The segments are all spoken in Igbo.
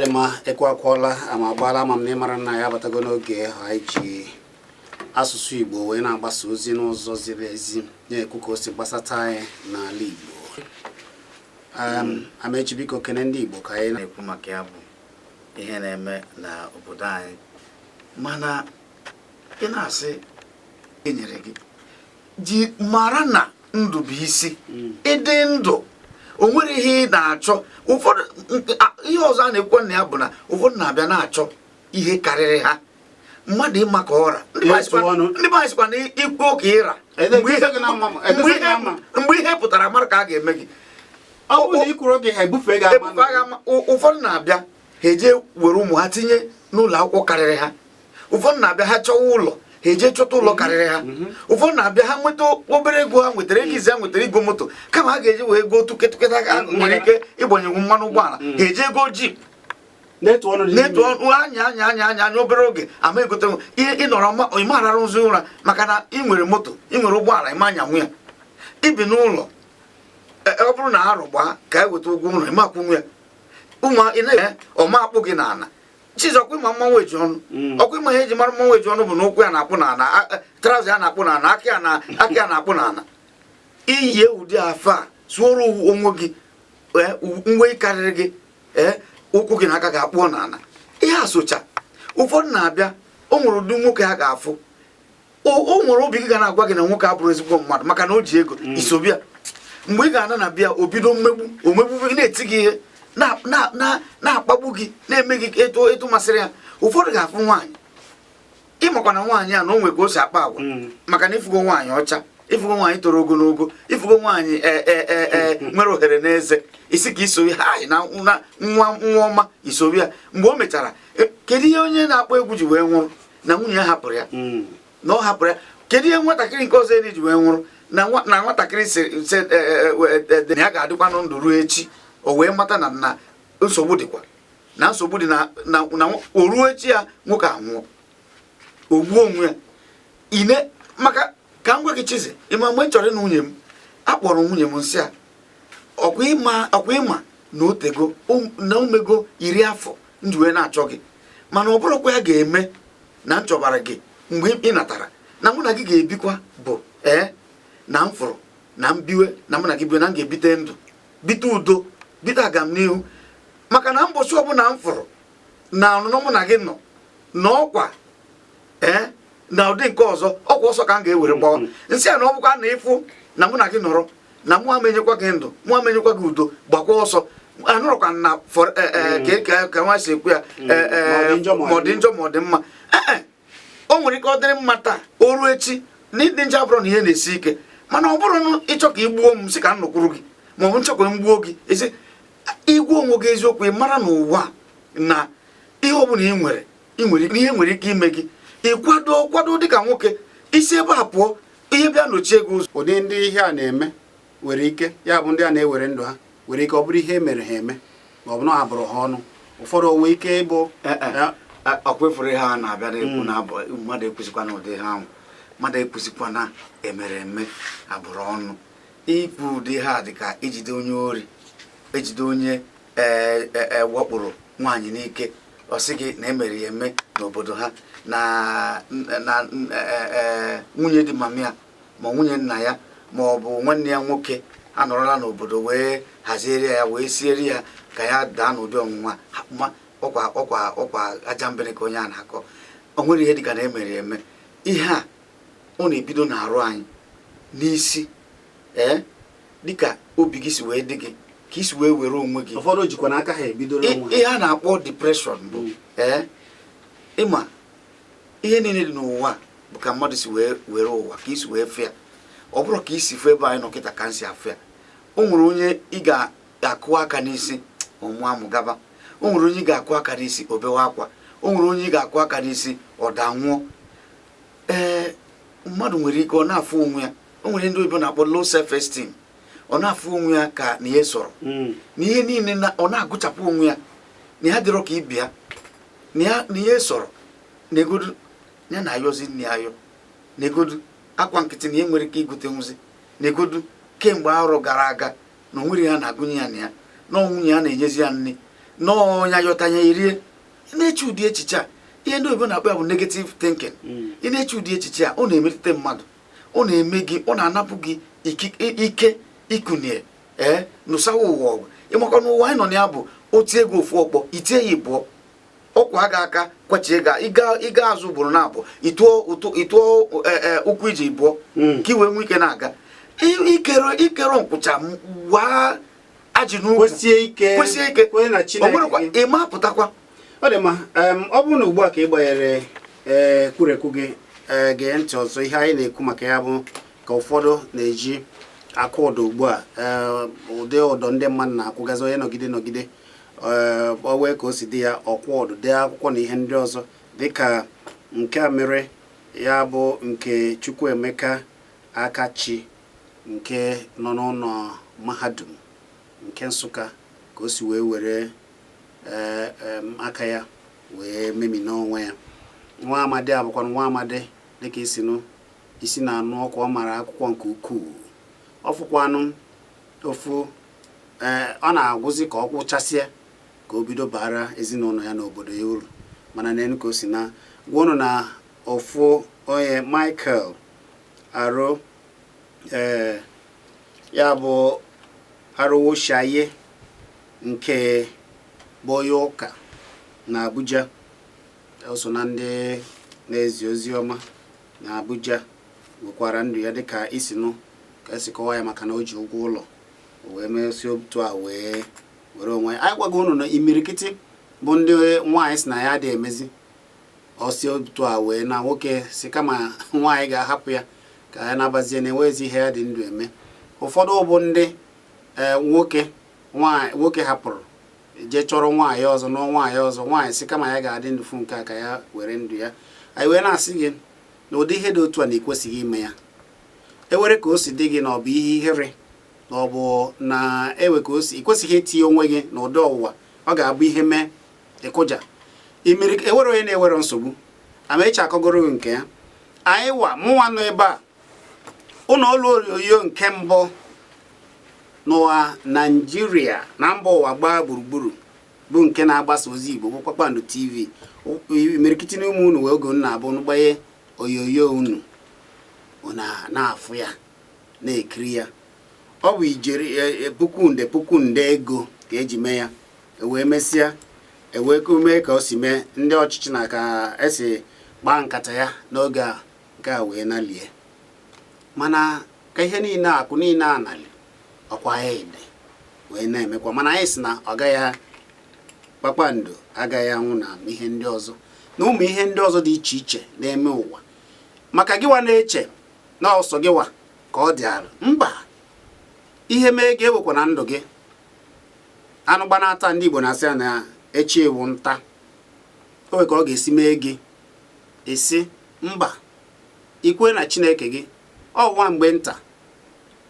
Odima ekwakwala amagbala amam na ịmara na ya batago n'oge anyị ji asụsụ Igbo wee na-agbasa ozi n'ụzọ ziri ezi na-ekwu ka o si gbasata anyị n'ala Igbo. Amechi biko kene ndị Igbo ka anyị na-ekwu maka ya bụ ihe na-eme na obodo anyị, mana ị na-asị enyere gị ji mara na ndụ bụ isi ịdị ndụ o nwere ihe ị na-achọ. Ụfọdụ ihe ọzọ a na-ekwu na ya bụ na ụfọdụ na-abịa na-achọ ihe karịrị ha mmadụ ịma ka ọra. Ndị baịsikwa na ikwu oke ịra mgbe ihe pụtara mara ka a ga-eme gị. Ụfọdụ na-abịa ha eje were ụmụ ha tinye n'ụlọ akwụkwọ karịrị ha. Ụfọdụ na-abịa ha chọwa ụlọ ha eje chọta ụlọ karịrị ha. Ụfọdụ na-abịa ha nweta obere ego ha nwetara ego izi ha nwetara ego moto kama ha ga-eji wee ego tuketụketa ha nwere ike ịgbanyenwu mmanụ ụgbọala ha eje ego jip netu ọnụ anya obere oge ama egote ihe ịnọrọ ịma ararụzi ụra maka na ị nwere moto ị nwere ụgbọala ịma anyanwụ ya ibi n'ụlọ. Ọ bụrụ na arụ gbaa ka e weta ụgwọ ụlọ ịma akwụnwụ ya ọma akpụ gị n'ala. Chizzy ọkwa ịma mmanwụ eji ọnụ ọkwa ịma ihe eji mara mmanwụ eji ọnụ bụ na ụkwụ ya na-akpụ n'ala, traụza ya na-akpụ n'ala, aka ya na-akpụ n'ala. Iyi ụdị afọ a sụọrọ onwe gị uwe karịrị gị ụkwụ gị na aka ga-akpụọ n'ala. Ihe asocha ụfọdụ na-abịa o nwere ụdị nwoke ha ga-afụ o nwere obi gị ga na-agwa gị na nwoke abụrụ ezigbo mmadụ maka na o ji ego isobịa. Mgbe ị ga-ana na bịa o bido omegbu na-eti gị ihe na-akpagbu gị na-eme gị etu masịrị ya. Ụfọdụ ga-afụ nwaanyị ịmakwa na nwaanyị a na o nwe ka o si akpa agwa maka na ifugo nwaanyị ọcha, ifugo nwaanyị toro ogologo, ifugo nwaanyị nwere ohere n'eze isi ka iso ha na nwa ọma iso ya. Mgbe o mechara kedu ihe onye na-akpọ egwu ji wee nwụrụ na nwunye ya hapụrụ ya na ọ hapụrụ ya? Kedu ihe nwatakịrị nke ọzọ eri ji wee nwụrụ na nwatakịrị na ya ga-adịkwa na ndụ ruo echi? O wee mata na nsogbu dịkwa na nsogbu dị na o ruo echi ya nwoke anwụọ o gbuo onwe ya. Ine maka ka m gwa gị Chizzy, ịma mgbe m chọrọ ịnụ nwunye m akpọrọ nwunye m nsị a ọkwa ịma na otego na omego 10 afọ ndị wee na-achọ gị, mana ọ bụrụkwa ya ga-eme na nchọbara gị mgbe ị natara na mụ na gị ga-ebikwa bụ na m fụrụ na mbiwe na mụ na gị biwe na m ga-ebite ndụ bite udo bite agamnihu. Maka na mbọchị ọbụla m fụrụ na ọnụnọ mụ na gị nọ n'ọkwa na ụdị nke ọzọ ọkwa ọsọ ka m ga-ewere gbawa nsị a na ọ bụkwa na ịfụ na mụ na gị nọrọ na mụ amenyekwa gị ndụ mụ amenyekwa gị udo gbakwa ọsọ anụrụkwa na ka nwa si ekwu ya ma ọ dị njọ ma ọ dị mma. O nwere ike ọ dịrị mma taa o ruo echi na ịdị njọ abụrụ na ihe na-esi ike, mana ọ bụrụ na ịchọ ka ị gbuo m sị ka m nọkwuru gị ma ọ bụ nchọkwa m gbuo gị ezi igwe onwe gị eziokwu ị mara n'ụwa na ihe ọbụla ihe nwere ike ime gị ịkwado dịka nwoke isi ebe a pụọ ihe bịa nochie gị ụzọ. Ụdị ndị ihe a na-eme nwere ike ya bụ ndị a na-ewere ndụ ha nwere ike ọ bụrụ ihe mere ha eme ma ọ bụ na ha bụrụ ha ọnụ. Ụfọdụ onwe ike ịbụ ọkwefere ha na-abịa na-ekwu na mmadụ ekwesịkwa na ụdị ha ahụ mmadụ ekwesịkwa na emere eme abụrụ ọnụ. Ikwu ụdị ha dịka ejide onye ori, ejide onye wakporo nwaanyị n'ike ọ sị gị na emere ya eme n'obodo ha na nwunye dị mama ya ma nwunye nna ya ma ọ bụ nwanne ya nwoke anọrọla n'obodo wee haziere ya wee siere ya ka ya daa n'ụdị ọnwụnwa ọkwa aja mbere ka onye a na-akọ. O nwere ihe dịka na emere ya eme. Ihe a ọ na-ebido n'arụ anyị n'isi dịka obi gị si wee dị gị ka isi wee were onwe gị. Ụfọdụ jikwa n'aka ha ebido ihe a na-akpọ depression bụ ịma ihe niile dị n'ụwa bụ ka mmadụ si wee were ụwa ka isi wee fịa. Ọ bụrụ ka isi fụ ebe anyị nọ kịta ka nsi afịa. O nwere onye ị ga-akụ aka n'isi ọmụ amụ gaba, o nwere onye ị ga-akụ aka n'isi obewe akwa, o nwere onye ị ga-akụ aka n'isi ọda nwụọ. Mmadụ nwere ike ọ na-afụ onwe ya. O nwere ndị oyibo na-akpọ low self esteem. Ọ na-afụ onwe ya ka na ihe sọrọ na ihe niile ọ na-agụchapụ onwe ya na ya dịrọ ka ibia na ihe sọrọ na egodu ya na ayọzi nne ayọ na egodu akwa nkịtị na ihe nwere ike igote nwụzi na egodu kemgbe arọ gara aga na onwere ya na-agụnye ya na ya na nwunye ya na-enyezi ya nne n'ọnya yọtanya irie ị na-eche ụdị echiche a ihe ndị oyibo na-akpọ ya bụ negative thinking. Ị na-eche ụdị echiche a ọ na-emetụta mmadụ, ọ na-eme gị, ọ na-anapụ gị ike ikunye nụsawa ụwa ọgụ. Ịmakwa n'ụwa anyị nọ na ya bụ otu ego ofu ọkpọ itie ya ịbụọ ọkwa ga aka kwachie ịga azụ ugboro na abụọ ịtụọ ụkwụ iji ịbụọ ka i wee nwee ike na-aga ikere nkwụcha waa ajị n'ukwu kwesịe ike onwerekwa ịma pụtakwa. Ọ dị mma. Ọ bụrụ na ugbu a ka ị gbanyere kwurekwu gị gee ntị ọzọ, ihe anyị na-ekwu maka ya bụ ka ụfọdụ na-eji akụ ụdọ ugbu a ụdị ụdọ ndị mmadụ na-akwụgazi onye nọgide o wee ka o si dị ya ọkwụ ọdụ dee akwụkwọ na ihe ndị ọzọ dịka nke a mere ya bụ nke Chukwuemeka Akachi nke nọ n'ụlọ mahadum nke Nsụka ka o si wee were aka ya wee memi n'onwe ya. Nwa amadi abụkwa nwa amadi dịka isi na-anụ ọkụ, ọ mara akwụkwọ nke ukwuu. Ọ fụkwanụ ofu ọ na-agwụzi ka ọ kwụchasịa ka o bido bara ezinụlọ ya n'obodo ya uru, mana n'enu ka o si na gwụnụ na ofu onye Michael Aro ya bụ Arụwoshaye nke bụ onye ụka na Abuja, o so na ndị na-ezi ozi ọma na Abuja, nwekwara ndụ ya dịka isinụ ka esi kọwa ya maka na o ji ụgwọ ụlọ wee mesi otu a wee were onwe ya. Anyị gwago unu na imirikiti bụ ndị nwaanyị si na ya dị emezi osi otu a wee na nwoke si kama nwaanyị ga-ahapụ ya ka ya nabazie na enwezi ihe ya dị ndụ eme. Ụfọdụ bụ ndị nwoke hapụrụ je chọrọ nwaanyị ọzọ nwaanyị ọzọ, nwaanyị si kama ya ga-adị ndụ fụ nke a ka ya were ndụ ya. Anyị wee na-asị gị na ụdị ihe dị otu a na-ekwesịghị ime ya. Ewere ka o si dị gị na ọ bụ ihe ihere na ọ bụ na ewe ka o si ikwesịghị itinye onwe gị na ụdị ọwụwa ọ ga-abụ ihe mee ịkụja ewere onye na-ewere nsogbu amaechi akọgoro gị nke ya. Anyị mụnwa nọ ebe a ụlọ ọrụ onyonyo nke mbụ n'ụwa Naijiria na mba ụwa gbaa gburugburu bụ nke na-agbasa ozi Igbo bụ Kpakpando TV. Imirikiti n'ụmụ unu wee oge na-abụ n'gbanye onyonyo unu na-afụ ya na-ekiri ya. Ọ bụ ijeri puku nde ego ka eji mee ya, wee mesịa mee ka o si mee ndị ọchịchị na ka esi gbaa nkata ya n'oge a nke a wee nalie. Mana ka ihe niile akụ niile anali ọkwa ya ide wee na-emekwa, mana anyị si na ọ gaghị Kpakpando agaghị anwụ na ihe ndị ọzọ na ụmụ ihe ndị ọzọ dị iche iche na-eme ụwa. Maka gịwa na-eche na ọsọ gịwa ka ọ dị alụ mba, ihe mee ga-ewekwa na ndụ gị. Anụ gbanata ndị Igbo na-asị ya na echi ewu nta, o nwe ka ọ ga-esi mee gị esi mba ikwe na Chineke gị. Ọ nwa mgbe nta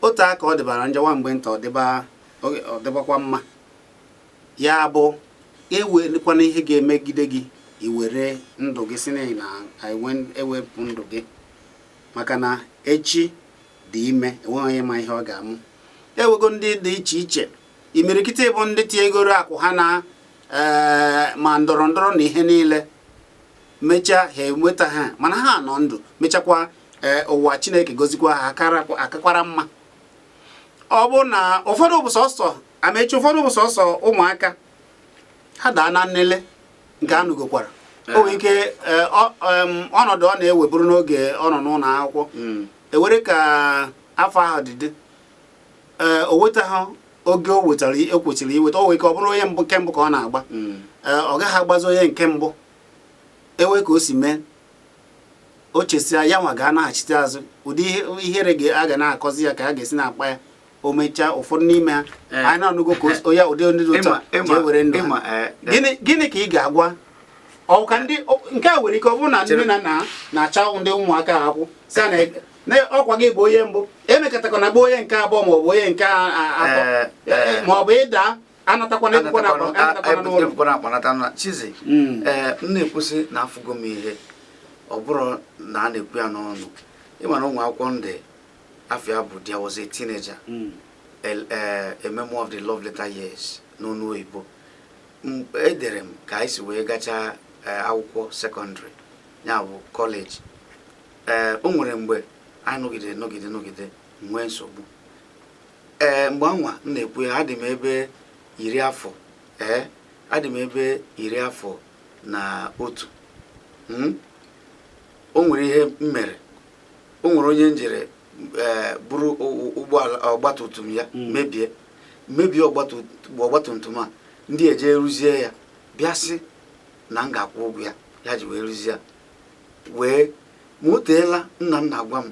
otu aka ọ dịbara njọ, nwa mgbe nta ọ dịbakwa mma. Ya bụ ewekwana ihe ga-emegide gị iwere ndụ gị si na ewepụ ndụ gị, maka na echi dị ime enweghị onye ma ihe ọ ga-amụ. Ewego ndị dị iche iche imirikiti bụ ndị tiegoro akwụ ha na ma ndọrọ ndọrọ na ihe niile mechaa ha enweta ha, mana ha nọ ndụ mechakwa ụwa Chineke gozikwa ha akakwara mma. Ọ bụ na ụfọdụ bụ sọsọ amechi, ụfọdụ bụ sọsọ ụmụaka ha daa na nnele nke a nụgokwara. O nwere ike ọnọdụ ọ na-eweburu n'oge ọ nọ n'ụlọ akwụkwọ ewere ka afọ ahụ dịdị o weta ha oge o wetara ekwesịrị iweta. O nwere ike ọ bụrụ onye nke mbụ ka ọ na-agba, ọ gaghị agbazi onye nke mbụ. Ewe ka o si mee o chesịa ya nwa ga-anaghachite azụ. Ụdị ihere a ga na-akọzi ya ka a ga-esi na-akpa ya. O mechaa ụfọdụ n'ime ha anyị na-anụgo ka ya ụdị ndị ụtọ ji ewere ndụ ha. Gịnị ka ị ga-agwa ọ ka ndị nke a nwere ike ọ bụrụ na nne na nna na-acha ndị ụmụaka akwụ si na ọkwa gị bụ onye mbụ emekọtakwa na bụ onye nke abụọ ma ọ bụ onye nke atọ ma ọ bụ ịda anatakwana ekwukwa na akpanata. Chizzy m na-ekwusị na afụgo m ihe ọ bụrụ na a na-ekwu ya n'ọnụ. Ịma na ụmụ akwụkwọ ndị afia bụ there was a teenager, a memoir of the love letter years n'ọnụ Igbo. edere m ka anyị si wee gachaa akwụkwọ sekọndịrị ya bụ kọleji. O nwere mgbe anyị nọgide nwee nsogbu. Mgbe anwa m na-ekwu ya, adị m ebe 10 afọ. Adị m ebe 10 afọ na otu. O nwere ihe m mere. O nwere onye njere buru ụgbọala ọgbatumtum ya mebie ọgbatumtum a, ndị eje rụzie ya, bịa sị na m ga-akwụ ụgwọ ya ji wee rụzie wee ma o teela nna m na-agwa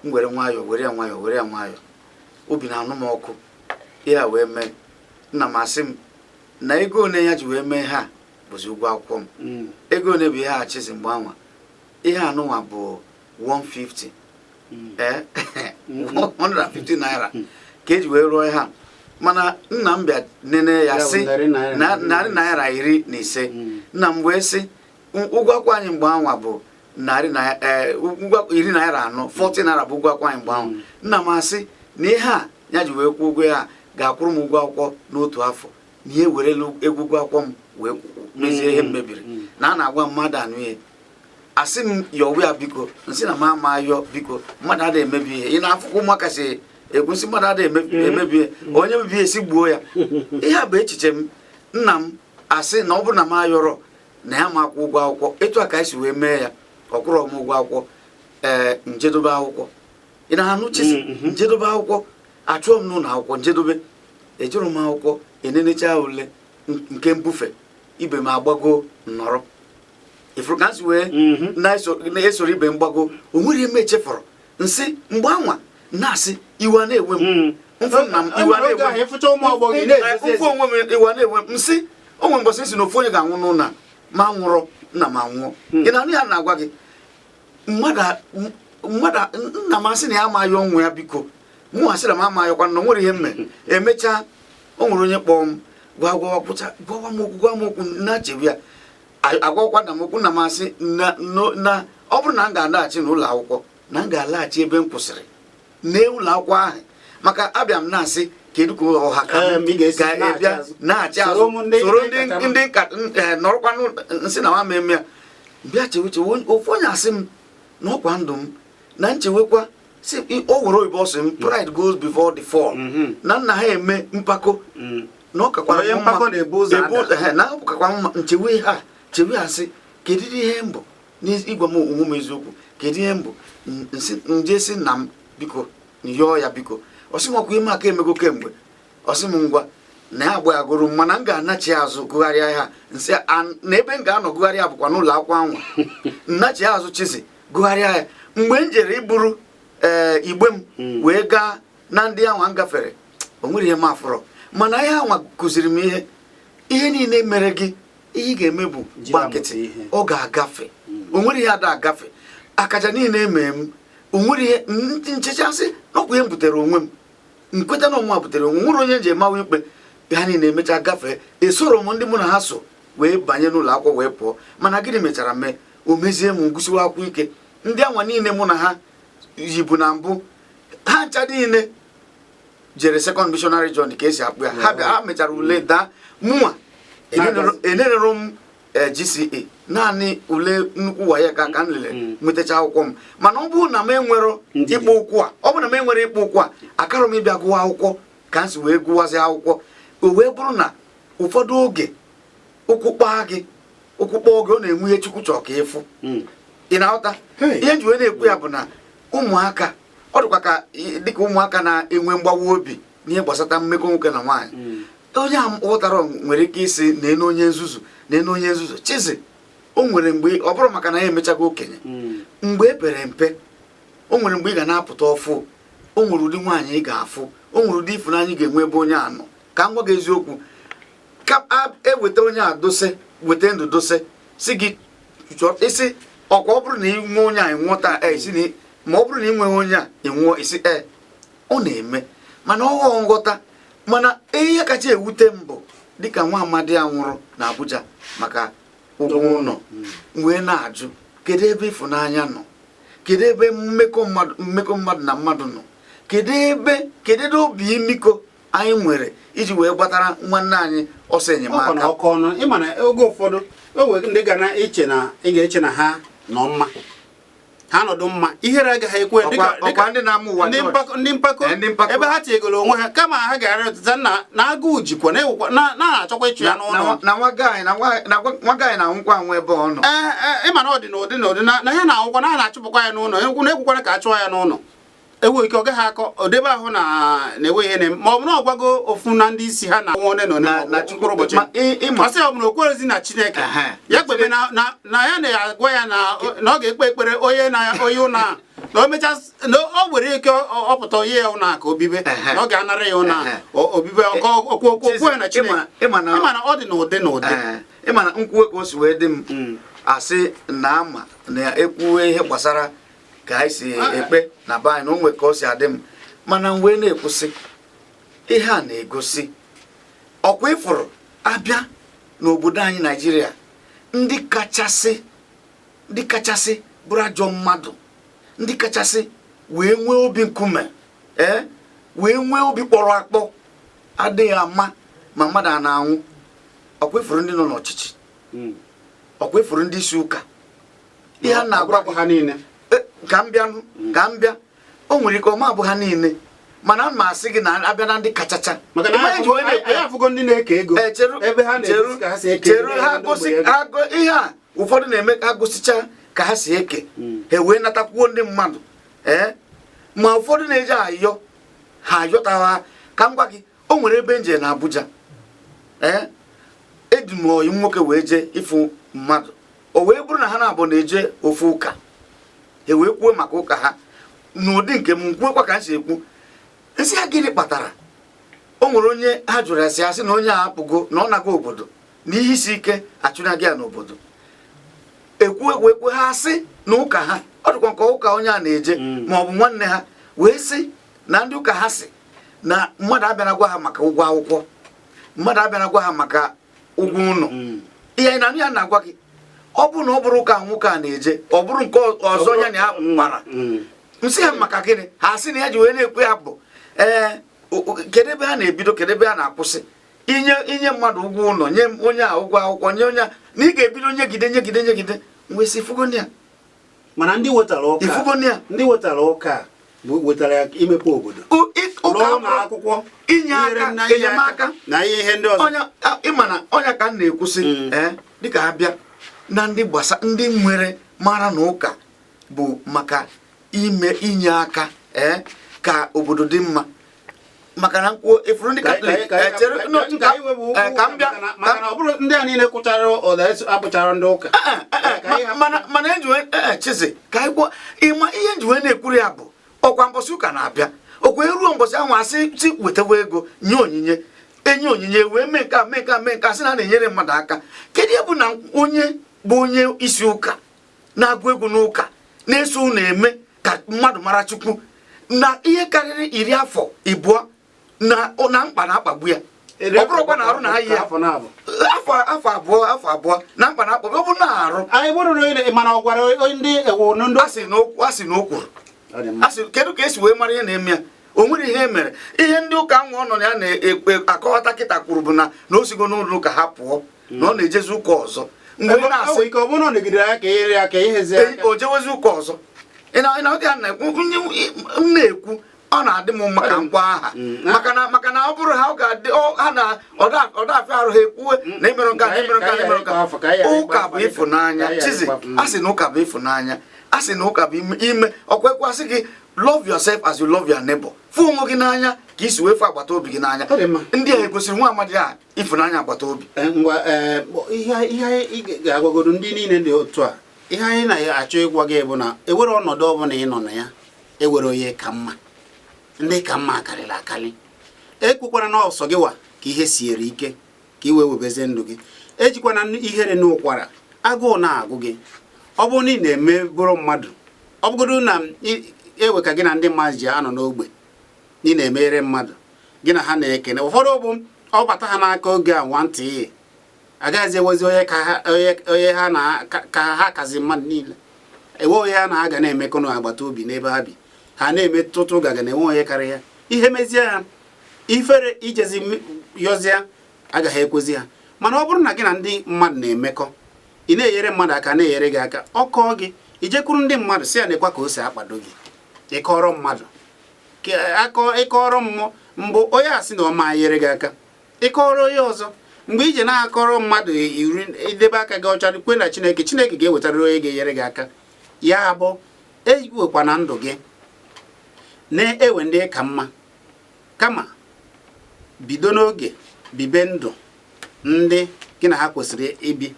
m were nwayọọ were ya nwayọọ, obi na-anụ m ọkụ ya wee mee. nna m asị m na ego one ya ji wee mee ha bụzi ụgwọ akwụkwọ m. Ego one bụ ihe a Chizzy mgbe anwa, ihe anụnwa bụ 150 150 naira ka eji wee rụọ ha. Mana nna m bịa nene ya sị na narị naira 15. Nna m wee sị ụgwọ akwụkwọ anyị mgbe anwa bụ narị ụgwọ 10 naira 4, 40 naira bụ ụgwọ akwụkwọ anyị mgbe anwa. Nna m asị na ihe a ya ji wee kwụ ụgwọ ya ga-akwụrụ m ụgwọ akwụkwọ n'otu afọ, na ihe werela egwu ụgwọ akwụkwọ m wee mezie ihe m mebiri, na a na-agwa mmadụ anụ ihe. Asị m yọwe ya biko, nsị na m ama yọ biko, mmadụ adịghị emebi ihe. Ị na-afụkwa ụmụaka si ekwusị mmadụ adịghị emebi ihe, onye mebi esi gbuo ya. Ihe a bụ echiche m. Nna m asị na ọ bụrụ na m ayọrọ na ya ma akwụ ụgwọ akwụkwọ, etu a ka anyị si wee mee ya. Ọ kwụrụ m ụgwọ akwụkwọ. Njedobe akwụkwọ. Ị na-anụ Chizzy? Njedobe akwụkwọ. Achụọ m n'ụlọ akwụkwọ njedobe. Ejụrụ m akwụkwọ, enenecha ule nke mbufe, ibe m agbago nnọrọ. Ifuru ka nsi wee na-esoro ibe mgbago, o nwere ime echefọrọ. Nsị mgbe anwa na-asị iwe na-ewe m. Mfụ nna m iwe na-ewe m. Iwe na-ewe m. Nsị o nwere mbọsị si na ofu onye ga-anwụ n'ụlọ ma nwụrụ, nna m anwụọ. Ị na-anụ ya na-agwa gị mmadụ nna m asị na ya amaghị ọnwụ ya biko, mụ asị na m amaghịkwa na o nwere ihe mme. Emechaa o nwere onye kpọọ m gwa m okwu na-achewe ya. Agwakwa na m okwu. Nna m asị na ọ bụrụ na m ga-alaghachi n'ụlọ akwụkwọ, na m ga-alaghachi ebe m kwụsịrị n'ụlọ akwụkwọ ahụ, maka abịa m na-asị kedu ka ọha ka bịa na-achị azụ soro ndị nka nọrọkwa nsị na nwa mmemme ya bịa chewe ofu onye asị m na ọkwa ndụ m na nchewekwa si o were oyibo ọsị m pride goes before the fall. Na nna ha eme mpako na ọkakwara mma nchewe ha chewe asị kedu ihe mbụ n'igwa m onwe m eziokwu, kedu ihe mbụ nje si nna m biko yọọ ya biko. Ọsị m ọkwa ime aka emego kemgbe. Ọsị m ngwa na ya agba ya gụrụ m, mana m ga-anachi azụ gụgharịa ha. Nsị na ebe m ga-anọ gụgharịa bụkwa n'ụlọ akwụkwọ anwa. Nnachi azụ Chizzy gụgharịa ya. Mgbe m jere iburu igbe m wee gaa na ndị anwa m gafere, o nwere ihe m afụrọ. Mana ihe anwa kụziri m ihe niile mere gị, ihe ị ga-eme bụ gba nkịtị, ọ ga-agafe. O nwere ihe ada agafe. Akaja niile emee m, o nwere ihe nchechasị n'ọkwa ihe m butere onwe m, nkweta na ọnwa butere onwe. Nwere onye nji emawa ikpe, ha niile emecha gafee. Esoro m ndị mụ na ha so wee banye n'ụlọ akwụkwọ wee pụọ. Mana gịnị mechara mee? O mezie m ngụsiwa akwụkwọ ike. Ndị anwa niile mụ na ha yibu na mbụ, ha ncha niile jere second missionary journey ka esi akpụ ya. Ha mechara ule daa. Mụnwa enerero m GCA naanị ule nnukwu waye ka m lele nwetacha akwụkwọ m. Mana ọ bụrụ na m enwero ịkpọ ụkwụ a, akarọ m ịbịa gụwa akwụkwọ ka m si wee gụwazi akwụkwọ. O wee bụrụ na ụfọdụ oge ụkwụ kpaa gị, ọ na-enwe ihe Chukwu chọọ ka ịfụ. Ị na-aghọta ihe nji wee na-ekwu ya bụ na ụmụaka, ọ dịkwa ka dịka ụmụaka na-enwe mgbawa obi n'ihe gbasata mmekọ nwoke na nwaanyị. Onye a ghọtara nwere ike isi na onye nzuzu. Chizzy o nwere mgbe, ọ bụrụ maka na ya emechago okenye, mgbe e pere mpe, o nwere mgbe ị ga na-apụta ọfụ. O nwere ụdị nwaanyị ị ga-afụ, o nwere ụdị ịfụnanya ị ga-enwe ebe onye anọ. Ka m gwa gị eziokwu, ka eweta onye a dose, weta ndụ dose, si gị isi ọkwa ọ bụrụ na ị nwe onye a ịnwụta isi, ma ọ bụrụ na ị nweghị onye a ịnwụọ isi ọ na-eme. Mana ọghọọ nghọta. Mana ihe kacha ewute m bụ dịka nwa amadi a nwụrụ na Abuja maka ụgwọ ụlọ, wee na-ajụ kedu ebe ịfụnanya nọ, kedu ebe mmekọ mmadụ na mmadụ nọ, kedu ebe obi imiko anyị nwere iji wee gbatara nwanne anyị ọsọ enyemaka. ọkụ ọnụ ịma na oge ụfọdụ o nwere ndị ga na-eche na ị ga-eche na ha nọ mma, ha nọdụ mma, ihere agaghị ekwe ọkwa ndị na-amụ ụwa ndị mpako ebe ha tiegoro onwe ha kama ha gara ọtụta na agụụ jikwa na-achọkwa ịchụ ya n'ụlọ na nwa gaanyị na-anwụkwa anwụ ebe ọ nọ. ịma na ọ dị n'ụdị na ya na-anwụkwa na a na-achụpụkwa ya n'ụlọ na-ekwukwara ka a chụọ ya n'ụlọ ewu ike ọ gaghị akọ odebe ahụ na-enwe ihe ma ọ bụ na ọ gwago ofu na ndị isi ha na nwa one nọ na mkpụrụ ụbọchị masị ọ bụ na okwerezi na Chineke ya kpebe na ya na-agwa ya na ọ ga-ekpe ekpere onye ụna na o mechaa na o were ike ọpụta onye ya ụna ka obibe na ọ ga-anara ya ụna obibe okwu ya na Chineke. Ịma na ọ dị n'ụdị ịma na nkwuwe ka o si wee dị m asị na ama na-ekwuwe ihe gbasara ka anyị si ekpe na be anyị na onwe ka o si adị m mana m wee na-ekwusị ihe a na-egosi ọkwa ịfụrụ abịa n'obodo anyị Naijiria ndị kachasị bụrụ ajọ mmadụ, ndị kachasị wee nwee obi nkume wee nwee obi kpọrọ akpọ adịghị ama ma mmadụ a na-anwụ. ọkwa ịfụrụ ndị nọ n'ọchịchị, ọkwa ịfụrụ ndị isi ụka, ihe a na-agwa ha niile ka m bịa o nwere ike ọma abụ ha niile mana m asị gị na abịa na ndị kachacha maka na anyị afụgo ndị na-eke ego ebe ha na-egosi ka ha si eke ihe a ụfọdụ na-eme ka ha gosicha ka ha si eke ha wee natakwuo ndị mmadụ ma ụfọdụ na-eji ayọ ha ayọtawa. ka m gwa gị o nwere ebe nje na Abuja eji m oyi nwoke wee jee ịfụ mmadụ, o wee bụrụ na ha na-abụ na-eje ofu ụka wee kwuo maka ụka ha n'ụdị nke m kwuokwa ka m si ekwu nsị ha gịnị kpatara. o nwere onye ha jụrụ ya sị na onye a apụgo na ọ naga obodo na ihe isi ike achụnaghị ya n'obodo ekwu ha sị na ụka ha ọ dịkwa nke ụka onye a na-eje ma ọ bụ nwanne ha wee sị na ndị ụka ha sị na mmadụ abịara gwa ha maka ụgwọ akwụkwọ, mmadụ abịara gwa ha maka ụgwọ ụlọ. ihe na ya na-agwa gị ọ bụrụ na ọ bụrụ ụka nwoke a na-eje ọ bụrụ nke ọzọ ya na ya gbara nsị ha maka gịnị ha sị na ya ji wee na-ekwe ya bụ kedu ebe ha na-ebido kedu ebe ha na-akwụsị inye mmadụ ụgwọ ụlọ nye onye a ụgwọ akwụkwọ nye onye a na ị ga-ebido nyegide wee sị ifugonia. mana ndị wetara ụka wetara ya imepe obodo ụlọ akwụkwọ inye aka enyemaka na ihe ndị ọzọ. ịma na ọnya ka m na-ekwusị dịka ha bịa na ndị nwere mara na ụka bụ maka inye aka ka obodo dị mma. maka na nkwuo efuru ndị Katọlik ka m bịa maka ọ bụrụ ndị a niile kwụchara ụda abụchara ndị ụka mana enjiwe Chizzy ka anyị gwọ ịma ihe njiwe na-ekwuru ya bụ ọkwa mbọsị ụka na-abịa okwe ruo mbọsị ahụ asị wetawa ego nye onyinye enye onyinye wee mee nke asị na na-enyere mmadụ aka. kedu ihe bụ na onye bụ onye isi ụka na-agụ egwu n'ụka na-eso ụlọ eme ka mmadụ mara Chukwu na ihe karịrị 20 na mkpa na-akpagbu ya ọ bụrụkwa na arụ na ayi afọ abụọ na mkpa na-akpagbu ọ bụ na arụ anyị bụrụ mana ọ gwara ndị ewu ndị asị na o kwuru asị kedu ka esi wee mara ihe na-eme ya o nwere ihe mere ihe ndị ụka nwa ọ nọ ya na-ekpe akọwata kịta kwuru bụ na o sigo n'ụlọ ụka ha pụọ na ọ na-ejezi ụka ọzọ mgbe na-asị ike ọ bụrụ na ọ negidere ya ka ihe ya ka ihezi o jewezi ụka ọzọ na-ekwu ọ na-adị m mma ka ngwa aha maka na ọ bụrụ ha ọ ga-adị ha na ọdafịa arụ ha ekwuwe na emerụ nka ụka bụ ịfụnanya. Chizzy asị na ụka bụ ịfụnanya, asị na ụka bụ ime ọkwekwasị gị love yourself as you love your neighbor. fụ onwe gị n'anya ka isi wee fụ agbata obi gị n'anya. ndị a egosiri nwa amadi a ịfụnanya agbata obi. ihe ị ga-agwagodo ndị niile dị otu a ihe anyị na-achọ ịgwa gị bụ na ewere ọnọdụ ọbụla ị nọ na ya ewere onye ka mma ndị ka mma akarịrị akarị ekwukwana na ọsọ gị wa ka ihe siere ike ka i wee webezie ndụ gị ejikwana ihere n'ụkwara agụụ na-agụ gị ọ bụrụ na ị na-eme bụrụ mmadụ ọ bụgodo na ewe ka gị na ndị mmadụ ji anọ n'ogbe ị na-emere mmadụ gị na ha na-ekene ụfọdụ bụ ọ bata ha n'aka oge a nwantị agaghịzi ewezi onye ha na ka ha kazi mmadụ niile ewe onye ha na-aga na-emekọ n'agbata obi n'ebe ha bi ha na-eme tụtụ gaga na enwe onye karịa ya ihe mezie ya ifere ijezi yọzịa agaghị ekwezi ha. Mana ọ bụrụ na gị na ndị mmadụ na-emekọ, ị na-enyere mmadụ aka na-enyere gị aka, ọ kọọ gị ijekwuru ndị mmadụ si ya nekwa ka o si akpado gị, ịkọrọ mmadụ ịkọrọ mmụọ mbụ onye a sị na ọma nyere gị aka, ịkọrọ onye ọzọ mgbe ije na-akọrọ mmadụ iri idebe aka gị ọcha kwe na Chineke ga-ewetara onye ga-enyere gị aka. Ya bụ ejiwekwa na ndụ gị na-ewe ndị ka mma, kama bido n'oge bibe ndụ ndị gị na ha kwesịrị ibi,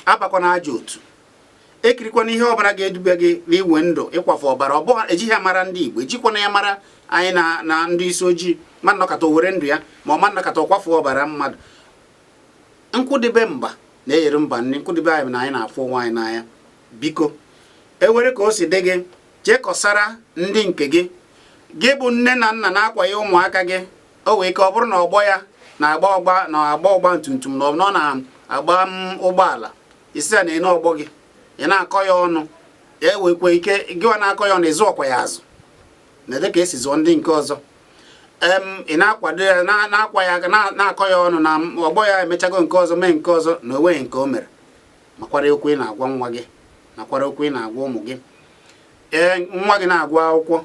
abakwana ajọ otu, ekirikwana ihe ọbara ga-edube gị n'iwe ndụ ịkwafu ọbara. Ọ bụghị ejighị ya mara ndị Igbo, ejikwana ya mara anyị na ndị isi ojii. Mmadụ nọkọta were ndụ ya, ma ọ mmadụ nọkọta ọkwafu ọbara mmadụ. Nkwụdebe mba na-eyere mba nri, nkwụdebe anyị na anyị na-afụ onwe anyị n'anya. Biko ewere ka o si dị gị, jee kọsara ndị nke gị. Gị bụ nne na nna na-akwanye ụmụaka gị, o wee ka ọ bụrụ na ọgbọ ya na-agba ọgba tumtum na ọ na-agba ụgbọala, isi a na-ene ọgbọ gị, ị na-akọ ya ọnụ, ewekwa ike gịwa na-akọ ya ọnụ, ịzụ ọkwa ya azụ na dị ka esi zụọ ndị nke ọzọ. Ị na-akwado ya na-akwa ya aka na-akọ ya ọnụ na ọgbọ ya emechago nke ọzọ mee nke ọzọ na onweghị nke o mere. Makwara okwu ị na-agwa nwa gị, nakwara okwu ị na-agwa ụmụ gị. Nwa gị na-agwa akwụkwọ,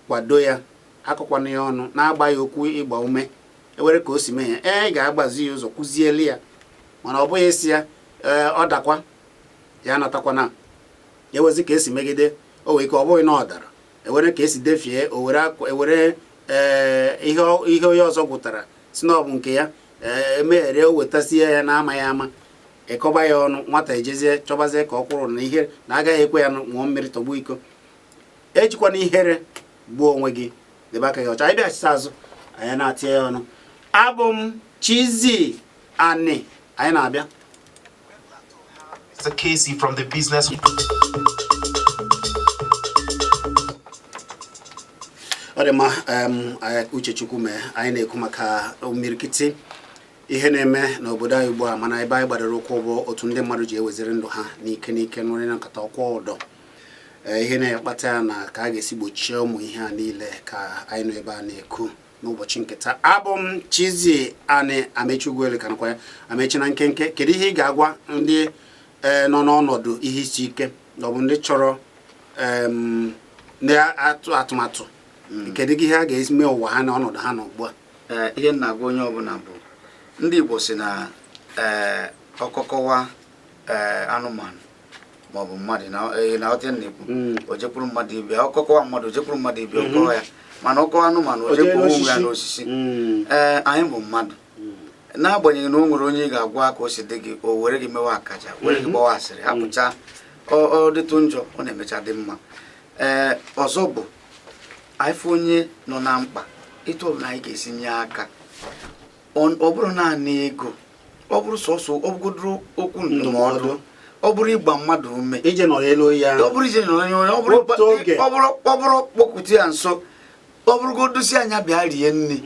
kwado ya, akọkwana ya ọnụ, na-agba ya okwu ịgba ume, ewere ka o si mee ya. Ị ga-agbazi ya ụzọ, kụzieli ya, mana ọ bụghị isi ya ọ dakwa ya natakwana. Ewezi ka esi megide, o wee ka ọ bụghị na ọ dara, ewere ka esi defie, ewere ihe onye ọzọ gwụtara si na ọ bụ nke ya, emeghere o wetasie ya na-amaghị ama, ịkọba ya ọnụ, nwata ejezie chọbazie ka ọ kwụrụ na ihe na agaghị ekwe ya ṅụọ mmiri tọgbuo iko. Ejikwana ihere gbuo onwe gị, debe aka gị ọcha. Anyị bịachita azụ, anyị na-atinye ya ọnụ. Abụ m Chizzy Ani, anyị na-abịa. Mr. Casey from the business. Ọ dị mma, Uchechukwu mee anyị na-ekwu maka imirikiti ihe na-eme n'obodo anyị ugbu a, mana ebe anyị gbadoro ụkwụ bụ otu ndị mmadụ ji eweziri ndụ ha n'ike nụrị na nkata ọkwa ụdọ. Ihe na-akpata na ka a ga-esi gbochie ụmụ ihe a niile ka anyị nọ ebe a na-ekwu n'ụbọchị nketa. Abụ m Chizzy Ani, Amechi Ugwuele ka nakwa ya Amechi na nkenke. Kedu ihe ị ga-agwa ndị nọ n'ọnọdụ ihe isi ike, ọ bụ ndị chọrọ ndị atụmatụ, kedu ihe ha ga-eme ụwa ha na ọnọdụ ha nọ ugbu a? Ihe na-agwa onye ọbụla bụ ndị Igbo si na ọkọkọwa anụmanụ maọbụ mmadụ na ọtị na-ekwu o jekwuru mmadụ ibe ya, ọkọkọwa mmadụ o jekwuru mmadụ ibe ọkọwa ya, mana ọkọwa anụmanụ o jekwuru onwe ya n'osisi. Anyị bụ mmadụ, n'agbanyeghị na o nwere onye ị ga-agwa ka o si dị gị, o were gị mewe akaja, were gị gbawa asịrị, hapụcha ọ dịtụ njọ, ọ na-emecha dị mma. Ọzọ bụ anyị fụ onye nọ na mkpa, etu ọbụla anyị ga-esi nye aka. Ọ bụrụ naanị ego, ọ bụrụ sọsọ, ọ bụgodoro okwu ndụmọdụ, ọ bụrụ ịgba mmadụ ume, ije nọrọ elu ya, ọ bụrụ ije nọrọ elu ya, ọ bụrụ kpọkụta ya nso, ọ bụrụgodosi anya bịa rie nri